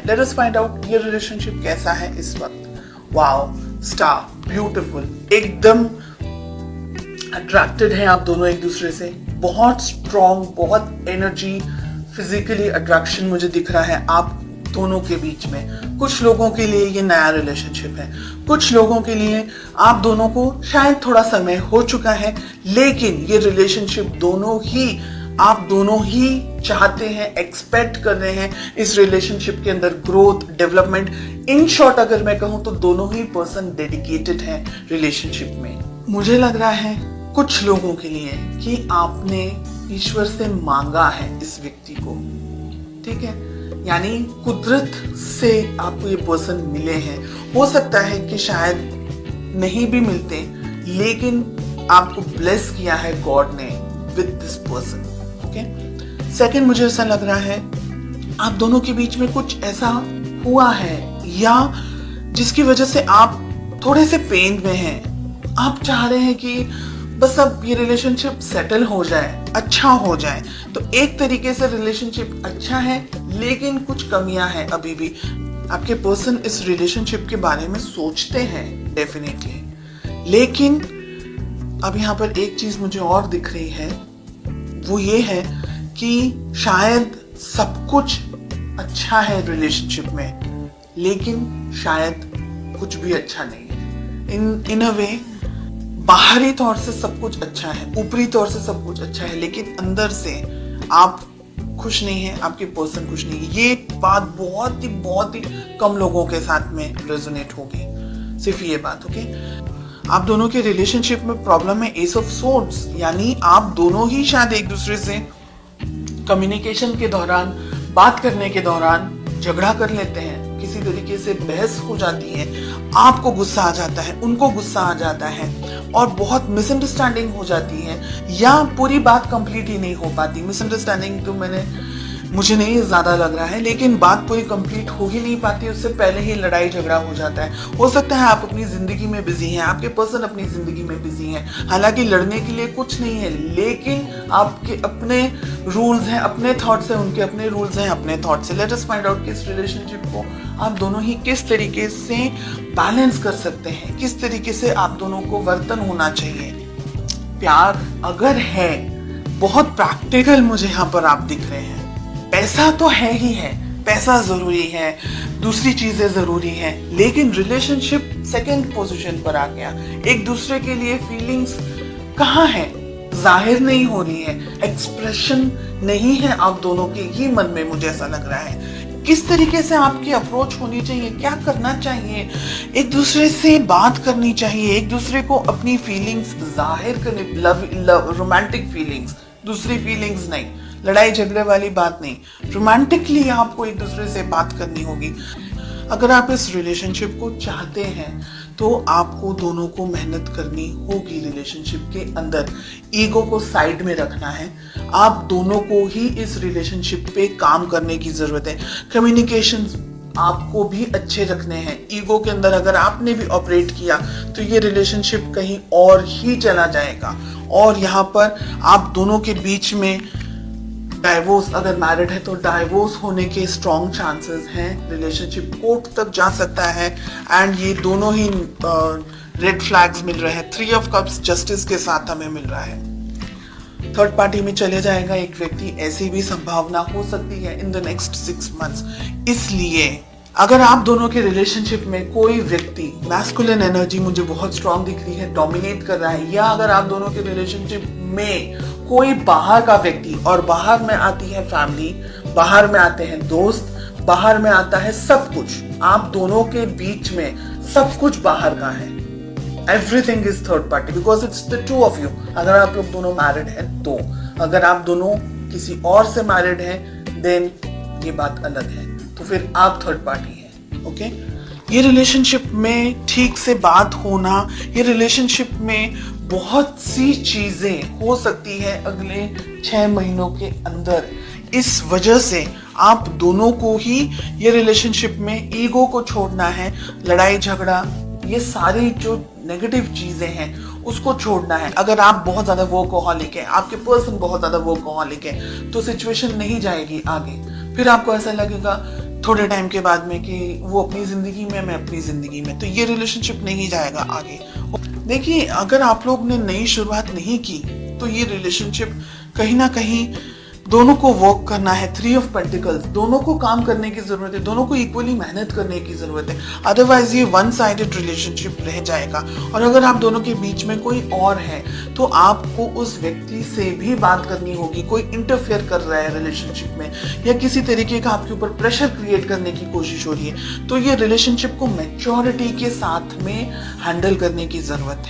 हैं, let us find out ये relationship कैसा है इस वक्त। वाओ, स्टार, ब्यूटीफुल, एकदम अट्रैक्टेड हैं आप दोनों एक दूसरे से, बहुत स्ट्रॉन्ग, बहुत एनर्जी, फिजिकली अट्रैक्शन मुझे दिख रहा है आप दोनों के बीच में। कुछ लोगों के लिए ये नया रिलेशनशिप है, कुछ लोगों के लिए आप दोनों को शायद थोड़ा समय हो चुका है, लेकिन ये रिलेशनशिप आप दोनों ही चाहते हैं, एक्सपेक्ट कर रहे हैं इस रिलेशनशिप के अंदर ग्रोथ, डेवलपमेंट। इन शॉर्ट अगर मैं कहूं तो दोनों ही पर्सन डेडिकेटेड हैं रिलेशनशिप में। मुझे लग रहा है कुछ लोगों के लिए कि आपने ईश्वर से मांगा है इस व्यक्ति को, ठीक है, यानी कुदरत से आपको ये पर्सन मिले हैं। हो सकता है कि शायद नहीं भी मिलते, लेकिन आपको ब्लेस किया है गॉड ने with this person. Okay, second, मुझे ऐसा लग रहा है आप दोनों के बीच में कुछ ऐसा हुआ है या जिसकी वजह से आप थोड़े से पेन में हैं। आप चाह रहे हैं कि बस अब ये रिलेशनशिप सेटल हो जाए, अच्छा हो जाए। तो एक तरीके से रिलेशनशिप अच्छा है, लेकिन कुछ कमियां हैं अभी भी। आपके पर्सन इस रिलेशनशिप के बारे में सोचते हैं डेफिनेटली, लेकिन अब यहाँ पर एक चीज मुझे और दिख रही है, वो ये है कि शायद सब कुछ अच्छा है रिलेशनशिप में, लेकिन शायद कुछ भी अच्छा नहीं है। इन अ वे बाहरी तौर से सब कुछ अच्छा है, ऊपरी तौर से सब कुछ अच्छा है, लेकिन अंदर से आप खुश नहीं है, आपके पर्सन खुश नहीं है। ये बात बहुत ही कम लोगों के साथ में रेजोनेट होगी, सिर्फ ये बात। ओके, आप दोनों के रिलेशनशिप में प्रॉब्लम है एस ऑफ सोर्ड्स, यानी आप दोनों ही शायद एक दूसरे से कम्युनिकेशन के दौरान, बात करने के दौरान झगड़ा कर लेते हैं, किसी तरीके से बहस हो जाती है, आपको गुस्सा आ जाता है, उनको गुस्सा आ जाता है और बहुत मिसअंडरस्टैंडिंग हो जाती है, या पूरी बात कंप्लीट ही नहीं हो पाती। मिसअंडरस्टैंडिंग तो मुझे नहीं ज्यादा लग रहा है, लेकिन बात पूरी कंप्लीट हो ही नहीं पाती, उससे पहले ही लड़ाई झगड़ा हो जाता है। हो सकता है आप अपनी जिंदगी में बिजी हैं, आपके पर्सन अपनी जिंदगी में बिजी हैं, हालांकि लड़ने के लिए कुछ नहीं है, लेकिन आपके अपने रूल्स हैं, अपने थॉट्स हैं, उनके अपने रूल्स हैं, अपने थॉट्स हैं। लेट अस फाइंड आउट कि इस रिलेशनशिप को आप दोनों ही किस तरीके से बैलेंस कर सकते हैं, किस तरीके से आप दोनों को वर्तन होना चाहिए। प्यार अगर है, बहुत प्रैक्टिकल मुझे यहाँ पर आप दिख रहे हैं। पैसा तो है ही है, पैसा जरूरी है, दूसरी चीजें जरूरी है, लेकिन रिलेशनशिप सेकंड पोजीशन पर आ गया। एक दूसरे के लिए फीलिंग्स कहाँ है, जाहिर नहीं हो रही है, एक्सप्रेशन नहीं है आप दोनों के ही मन में, मुझे ऐसा लग रहा है। किस तरीके से आपकी अप्रोच होनी चाहिए, क्या करना चाहिए, एक दूसरे से बात करनी चाहिए, एक दूसरे को अपनी फीलिंग्स जाहिर करनी, लव रोमांटिक फीलिंग्स, दूसरी फीलिंग्स नहीं, लड़ाई झगड़े वाली बात नहीं, रोमांटिकली आपको एक दूसरे से बात करनी होगी। अगर आप इस रिलेशनशिप को चाहते हैं तो आपको दोनों को मेहनत करनी होगी रिलेशनशिप के अंदर। ईगो को साइड में रखना है, आप दोनों को ही इस रिलेशनशिप पे काम करने की जरूरत है। कम्युनिकेशन आपको भी अच्छे रखने हैं। ईगो के अंदर अगर आपने भी ऑपरेट किया तो ये रिलेशनशिप कहीं और ही चला जाएगा, और यहाँ पर आप दोनों के बीच में डाइवोर्स, अगर मैरिड है तो डाइवोर्स होने के स्ट्रॉन्ग चांसेस हैं। रिलेशनशिप कोर्ट तक जा सकता है, एंड ये दोनों ही रेड फ्लैग्स मिल रहे हैं। 3 ऑफ कप्स जस्टिस के साथ हमें मिल रहा है। थर्ड पार्टी में चले जाएगा एक व्यक्ति, ऐसी भी संभावना हो सकती है इन द नेक्स्ट 6 मंथ्स। इसलिए अगर आप दोनों के रिलेशनशिप में कोई व्यक्ति, मैस्कुलिन एनर्जी मुझे बहुत स्ट्रॉन्ग दिख रही है, डोमिनेट कर रहा है, या अगर आप दोनों के रिलेशनशिप में कोई बाहर का व्यक्ति, और बाहर में आती है फैमिली, बाहर में आते हैं दोस्त, बाहर में आता है सब कुछ, आप दोनों के बीच में सब कुछ बाहर का है। Everything is third party because it's the 2 of you. अगर आप लोग दोनों मैरिड हैं तो, अगर आप दोनों किसी और से मैरिड हैं देन ये बात अलग है, तो फिर आप थर्ड पार्टी हैं। ओके, ये रिलेशनशिप में ठीक से बात होना, ये रिलेशनशिप में बहुत सी चीजें हो सकती है अगले 6 महीनों के अंदर। इस वजह से आप दोनों को ही ये रिलेशनशिप में ईगो को छोड़ना है, लड़ाई झगड़ा, ये सारी जो नेगेटिव चीजें हैं उसको छोड़ना है। अगर आप बहुत ज्यादा वर्कहॉलिक है, आपके पर्सन बहुत ज्यादा वर्कहॉलिक है, तो सिचुएशन नहीं जाएगी आगे। फिर आपको ऐसा लगेगा थोड़े टाइम के बाद में कि वो अपनी जिंदगी में, मैं अपनी जिंदगी में, तो ये रिलेशनशिप नहीं जाएगा आगे। देखिए, अगर आप लोग ने नई शुरुआत नहीं की तो ये रिलेशनशिप कहीं ना कहीं दोनों को वर्क करना है। 3 ऑफ पेंटिकल्स, दोनों को काम करने की जरूरत है, दोनों को इक्वली मेहनत करने की जरूरत है, अदरवाइज ये वन साइडेड रिलेशनशिप रह जाएगा। और अगर आप दोनों के बीच में कोई और है तो आपको उस व्यक्ति से भी बात करनी होगी। कोई इंटरफेयर कर रहा है रिलेशनशिप में या किसी तरीके का आपके ऊपर प्रेशर क्रिएट करने की कोशिश हो रही है, तो ये रिलेशनशिप को मैच्योरिटी के साथ में हैंडल करने की जरूरत है।